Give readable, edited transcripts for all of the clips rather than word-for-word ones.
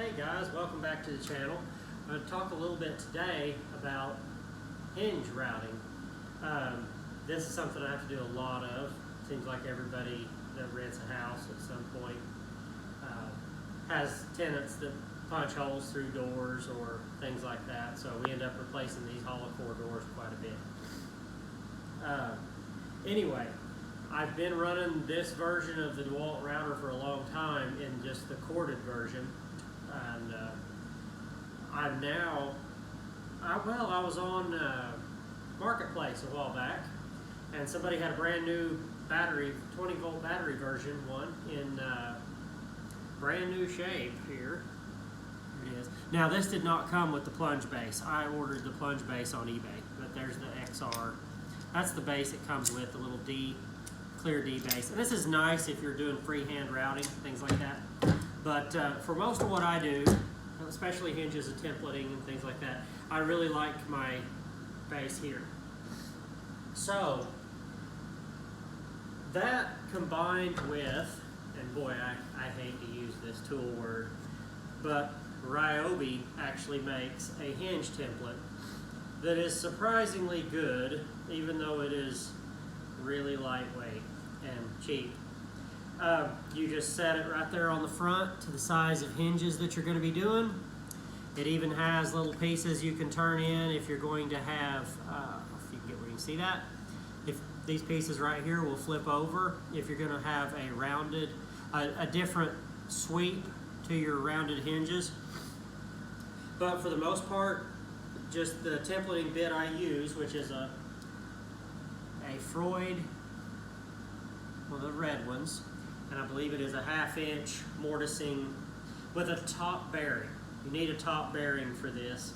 Hey guys, welcome back to the channel. I'm going to talk a little bit today about hinge routing. This is something I have to do a lot of. Seems like everybody that rents a house at some point has tenants that punch holes through doors or things like that, so we end up replacing these hollow core doors quite a bit. Anyway, I've been running this version of the Dewalt router for a long time in just the corded version, and I'm now, I was on Marketplace a while back, and somebody had a brand new battery, 20 volt battery version one in brand new shape here. Here it is. Now this did not come with the plunge base. I ordered the plunge base on eBay, but there's the XR. That's the base it comes with, the little clear D base. And this is nice if you're doing freehand routing, things like that. But for most of what I do, especially hinges and templating and things like that, I really like my base here. So that combined with, and boy, I hate to use this tool word, but Ryobi actually makes a hinge template that is surprisingly good, even though it is really lightweight and cheap. You just set it right there on the front to the size of hinges that you're going to be doing. It even has little pieces you can turn in if you're going to have, if you can get where you can see that, if these pieces right here will flip over if you're going to have a rounded, a different sweep to your rounded hinges. But for the most part, just the templating bit I use, which is a Freud, one of the red ones, and I believe it is a 1/2 inch mortising with a top bearing. You need a top bearing for this.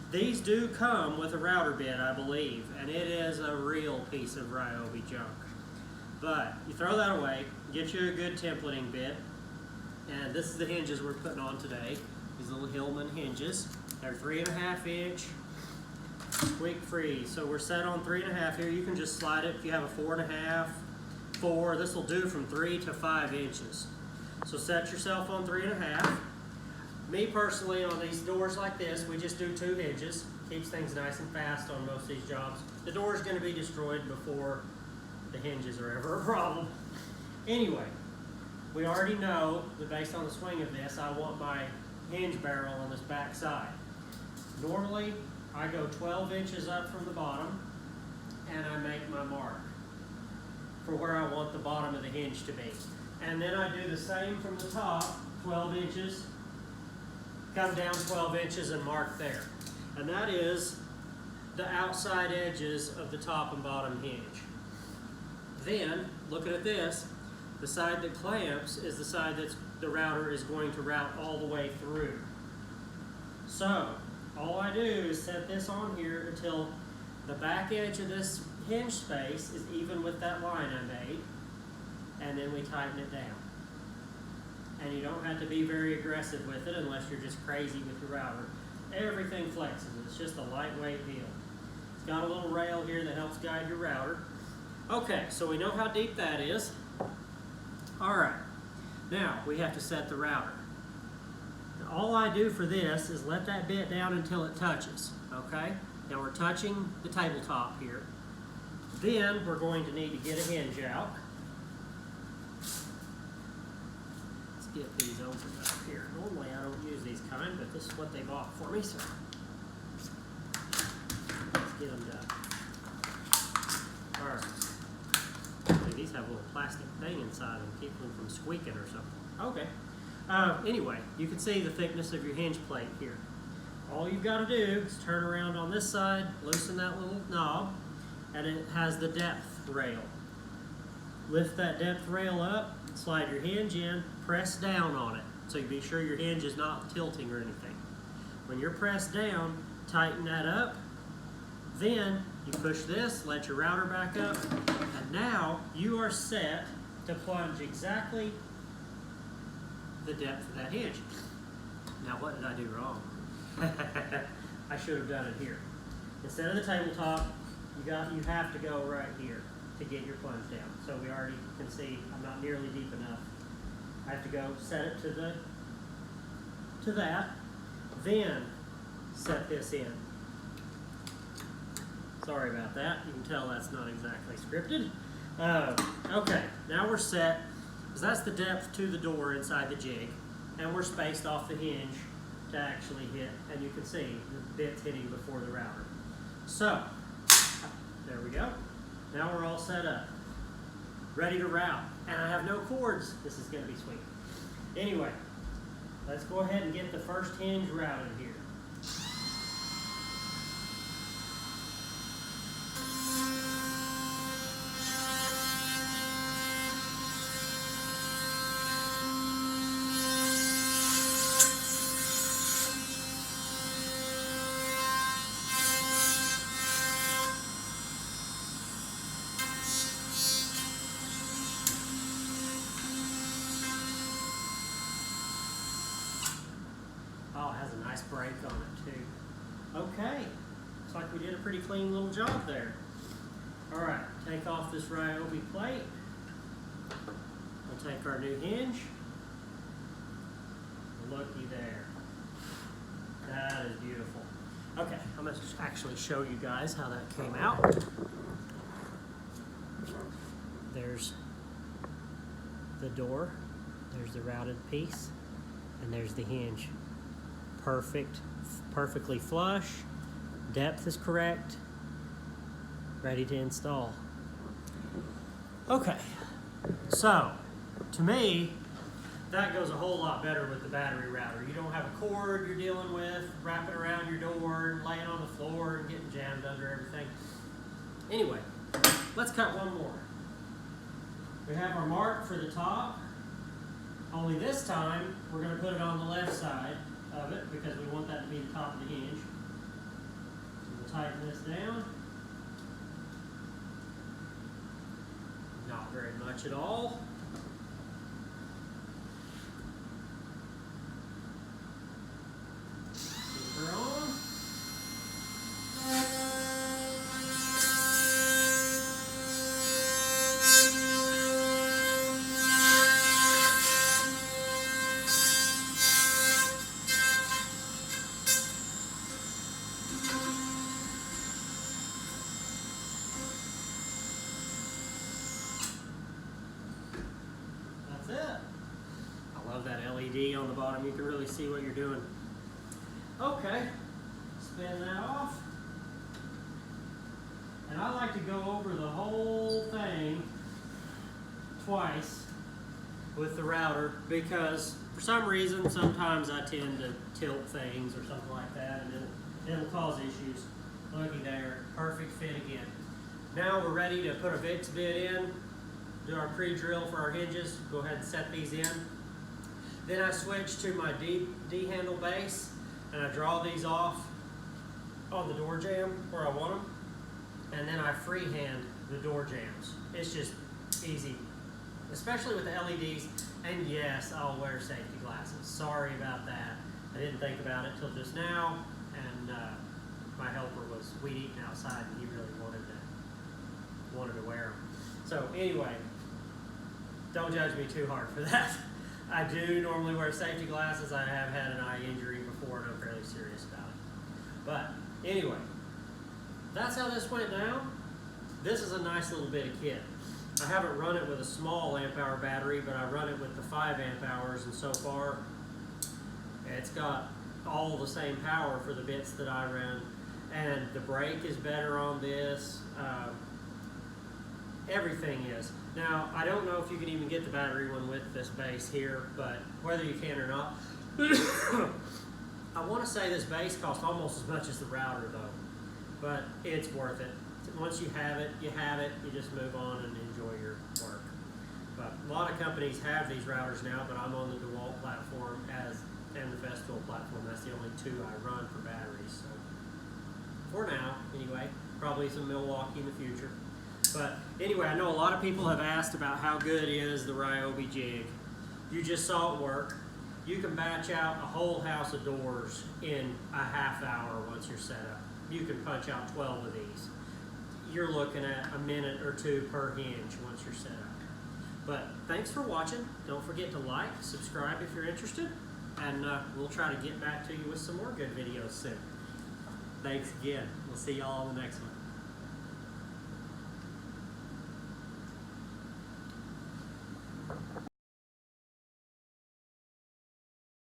These do come with a router bit, I believe, and it is a real piece of Ryobi junk. But you throw that away, get you a good templating bit, and this is the hinges we're putting on today. These little Hillman hinges. They're 3.5 inch, squeak free. So we're set on 3.5 here. You can just slide it if you have a 4.5, 4. This will do from 3 to 5 inches. So set yourself on 3.5. Me personally, on these doors like this, we just do 2 hinges. Keeps things nice and fast on most of these jobs. The door is going to be destroyed before the hinges are ever a problem. Anyway, we already know that based on the swing of this, I want my hinge barrel on this back side. Normally, I go 12 inches up from the bottom, and I make my mark for where I want the bottom of the hinge to be. And then I do the same from the top, 12 inches, come down 12 inches and mark there. And that is the outside edges of the top and bottom hinge. Then, looking at this, the side that clamps is the side that the router is going to route all the way through. So, all I do is set this on here until the back edge of this hinge space is even with that line I made, and then we tighten it down. And you don't have to be very aggressive with it unless you're just crazy with your router. Everything flexes. It's just a lightweight deal. It's got a little rail here that helps guide your router. Okay, so we know how deep that is. Alright, now we have to set the router. Now, all I do for this is let that bit down until it touches, okay? Now we're touching the tabletop here. Then we're going to need to get a hinge out. Let's get these opened up here. Normally I don't use these kind, but this is what they bought for me, so let's get them done. Alright. These have a little plastic thing inside them, keep them from squeaking or something. Okay. Anyway, you can see the thickness of your hinge plate here. All you've got to do is turn around on this side, loosen that little knob, and it has the depth rail. Lift that depth rail up, slide your hinge in, press down on it, so you be sure your hinge is not tilting or anything. When you're pressed down, tighten that up, then you push this, let your router back up, and now you are set to plunge exactly the depth of that hinge. Now what did I do wrong? I should have done it here. Instead of the tabletop, you have to go right here to get your plunge down. So we already can see I'm not nearly deep enough. I have to go set it to the to that, then set this in. Sorry about that. You can tell that's not exactly scripted. Okay, now we're set, because that's the depth to the door inside the jig, and we're spaced off the hinge to actually hit, and you can see the bit's hitting before the router. So, there we go. Now we're all set up, ready to route, and I have no cords. This is going to be sweet. Anyway, let's go ahead and get the first hinge routed here. Oh, it has a nice break on it too. Okay, looks like we did a pretty clean little job there. All right, take off this Ryobi plate. We'll take our new hinge. Looky there. That is beautiful. Okay, I'm going to actually show you guys how that came out. There's the door, there's the routed piece, and there's the hinge. Perfectly flush, depth is correct, ready to install. Okay, so to me, that goes a whole lot better with the battery router. You don't have a cord you're dealing with, wrapping around your door, and laying on the floor and getting jammed under everything. Anyway, let's cut one more. We have our mark for the top, only this time we're going to put it on the left side of it because we want that to be the top of the hinge. So we'll tighten this down. Not very much at all. Keep her on. That LED on the bottom, you can really see what you're doing. Okay, spin that off. And I like to go over the whole thing twice with the router because for some reason sometimes I tend to tilt things or something like that and it'll cause issues. Looky there, perfect fit again. Now we're ready to put a VIX bit in, do our pre-drill for our hinges. Go ahead and set these in. Then I switch to my D handle base and I draw these off on the door jamb where I want them. And then I freehand the door jambs. It's just easy, especially with the LEDs. And yes, I'll wear safety glasses. Sorry about that. I didn't think about it till just now. And my helper was weed eating outside and he really wanted to wear them. So anyway, don't judge me too hard for that. I do normally wear safety glasses. I have had an eye injury before and I'm fairly serious about it. But anyway, that's how this went down. This is a nice little bit of kit. I haven't run it with a small amp hour battery, but I run it with the 5 amp hours, and so far it's got all the same power for the bits that I run. And the brake is better on this. Everything is. Now, I don't know if you can even get the battery one with this base here, but whether you can or not, I want to say this base costs almost as much as the router though, but it's worth it. Once you have it, you have it. You just move on and enjoy your work. But a lot of companies have these routers now, but I'm on the Dewalt platform and the Festival platform. That's the only two I run for batteries. So for now, anyway, probably some Milwaukee in the future. But anyway, I know a lot of people have asked about how good is the Ryobi Jig. You just saw it work. You can batch out a whole house of doors in a half hour once you're set up. You can punch out 12 of these. You're looking at a minute or two per hinge once you're set up. But thanks for watching. Don't forget to like, subscribe if you're interested, and we'll try to get back to you with some more good videos soon. Thanks again. We'll see y'all on the next one.